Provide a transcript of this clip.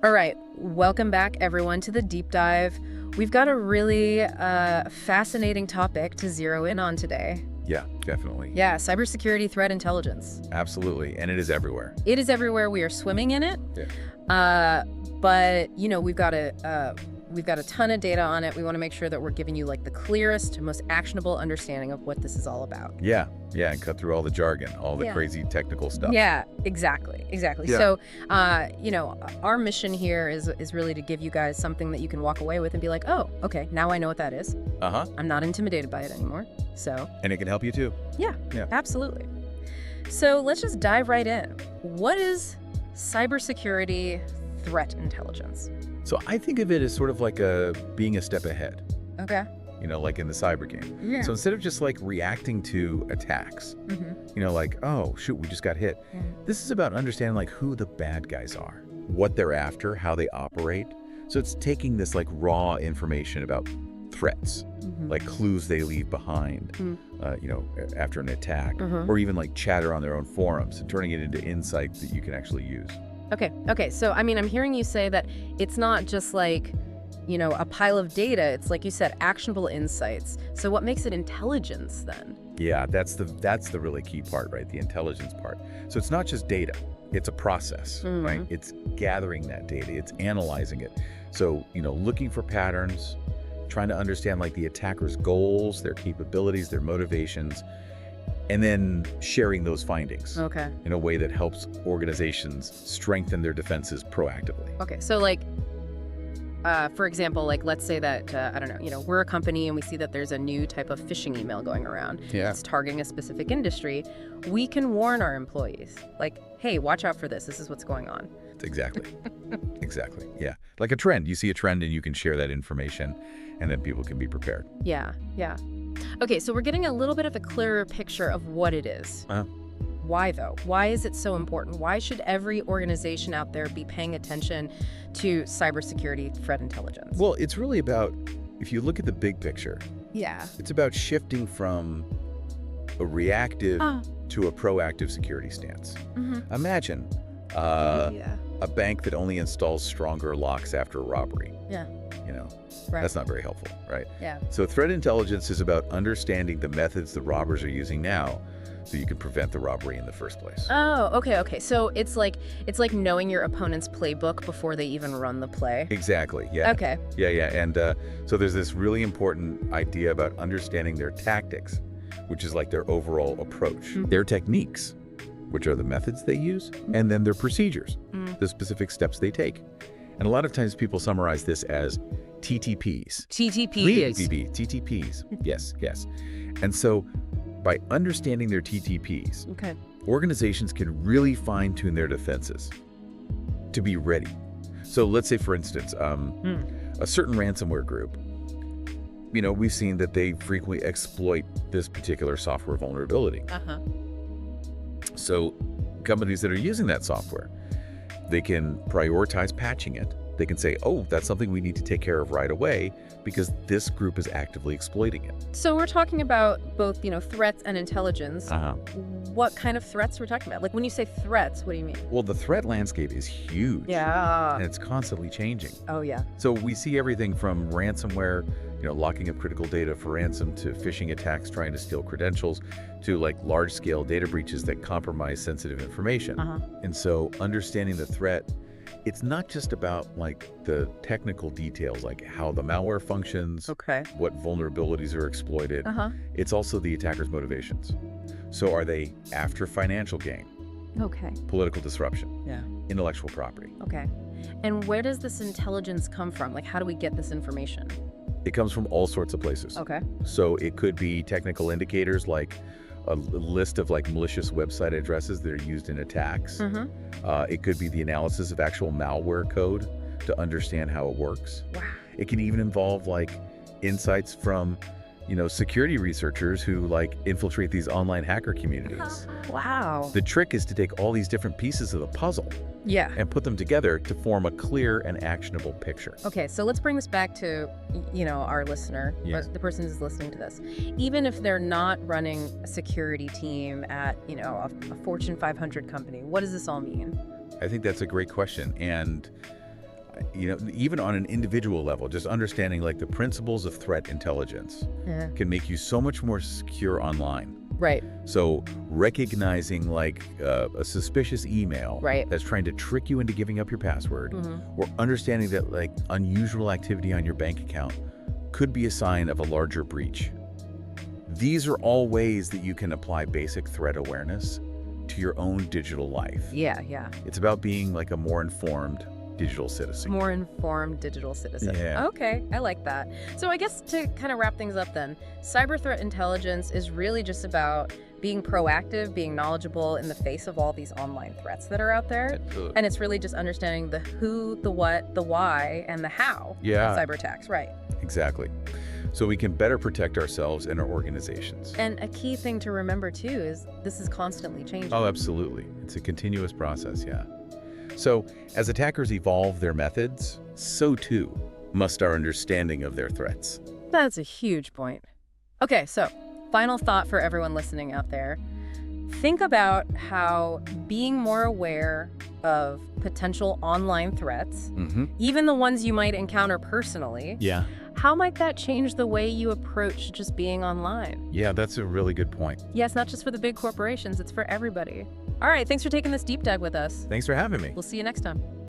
All right, welcome back everyone to the deep dive. We've got a really fascinating topic to zero in on today. Yeah, definitely. Yeah, cybersecurity threat intelligence. Absolutely. And it is everywhere. It is everywhere. We are swimming in it. Yeah. But we've got a ton of data on it. We want to make sure that we're giving you like the clearest, most actionable understanding of what this is all about. Yeah. Yeah. And cut through all the jargon, all the crazy technical stuff. Yeah, exactly. Yeah. So, our mission here is really to give you guys something that you can walk away with and be like, oh, okay, now I know what that is. Uh-huh. I'm not intimidated by it anymore. So. And it can help you too. Yeah, Yeah. absolutely. So let's just dive right in. What is cybersecurity threat intelligence? So I think of it as sort of like being a step ahead, Okay. like in the cyber game. Yeah. So instead of just like reacting to attacks, like, oh, shoot, we just got hit. This is about understanding like who the bad guys are, what they're after, how they operate. So it's taking this like raw information about threats, like clues they leave behind, after an attack, or even like chatter on their own forums and turning it into insight that you can actually use. Okay. So, I'm hearing you say that it's not just like, a pile of data. It's like you said, actionable insights. So what makes it intelligence then? Yeah, that's the really key part, right? The intelligence part. So it's not just data. It's a process, right? It's gathering that data. It's analyzing it. So, looking for patterns, trying to understand like the attacker's goals, their capabilities, their motivations, and then sharing those findings in a way that helps organizations strengthen their defenses proactively. Okay, so like, for example, like let's say that, we're a company and we see that there's a new type of phishing email going around. Yeah. It's targeting a specific industry. We can warn our employees, like, hey, watch out for this. This is what's going on. Exactly. Exactly. Yeah. Like a trend. You see a trend and you can share that information and then people can be prepared. Yeah. Okay, so we're getting a little bit of a clearer picture of what it is. Why, though? Why is it so important? Why should every organization out there be paying attention to cybersecurity threat intelligence? Well, it's really about, if you look at the big picture, it's about shifting from a reactive to a proactive security stance. Imagine a bank that only installs stronger locks after a robbery. Right. That's not very helpful, right? Yeah. So threat intelligence is about understanding the methods the robbers are using now so you can prevent the robbery in the first place. Oh, okay. So it's like knowing your opponent's playbook before they even run the play. Exactly, yeah. Okay. Yeah. And so there's this really important idea about understanding their tactics, which is like their overall approach, their techniques, which are the methods they use, and then their procedures, the specific steps they take. And a lot of times people summarize this as TTPs. TTPs. Yes. And so by understanding their TTPs, organizations can really fine-tune their defenses to be ready. So let's say, for instance, a certain ransomware group, we've seen that they frequently exploit this particular software vulnerability. So companies that are using that software, they can prioritize patching it. They can say, oh, that's something we need to take care of right away because this group is actively exploiting it. So we're talking about both, threats and intelligence. What kind of threats we're talking about? Like when you say threats, what do you mean? Well, the threat landscape is huge. Yeah. And it's constantly changing. Oh, yeah. So we see everything from ransomware, locking up critical data for ransom, to phishing attacks trying to steal credentials, to like large-scale data breaches that compromise sensitive information. And so understanding the threat, it's not just about like the technical details, like how the malware functions, what vulnerabilities are exploited. It's also the attacker's motivations. So are they after financial gain? Political disruption? Intellectual property? And where does this intelligence come from? Like, how do we get this information? It comes from all sorts of places. So it could be technical indicators like a list of like malicious website addresses that are used in attacks. It could be the analysis of actual malware code to understand how it works. Wow. It can even involve like insights from, security researchers who like infiltrate these online hacker communities. Wow. The trick is to take all these different pieces of the puzzle and put them together to form a clear and actionable picture. Okay, so let's bring this back to, our listener, the person who's listening to this. Even if they're not running a security team at, a Fortune 500 company, what does this all mean? I think that's a great question. And even on an individual level, just understanding like the principles of threat intelligence can make you so much more secure online. Right. So recognizing like a suspicious email that's trying to trick you into giving up your password, or understanding that like unusual activity on your bank account could be a sign of a larger breach. These are all ways that you can apply basic threat awareness to your own digital life. Yeah. It's about being like a more informed digital citizen. More informed digital citizen. Yeah. Okay, I like that. So I guess to kind of wrap things up then, cyber threat intelligence is really just about being proactive, being knowledgeable in the face of all these online threats that are out there. And it's really just understanding the who, the what, the why, and the how of cyber attacks, right? Exactly. So we can better protect ourselves and our organizations. And a key thing to remember too is this is constantly changing. Oh, absolutely. It's a continuous process, yeah. So as attackers evolve their methods, so too must our understanding of their threats. That's a huge point. Okay, so final thought for everyone listening out there. Think about how being more aware of potential online threats, even the ones you might encounter personally, how might that change the way you approach just being online? Yeah, that's a really good point. Yeah, it's not just for the big corporations, it's for everybody. All right, thanks for taking this deep dive with us. Thanks for having me. We'll see you next time.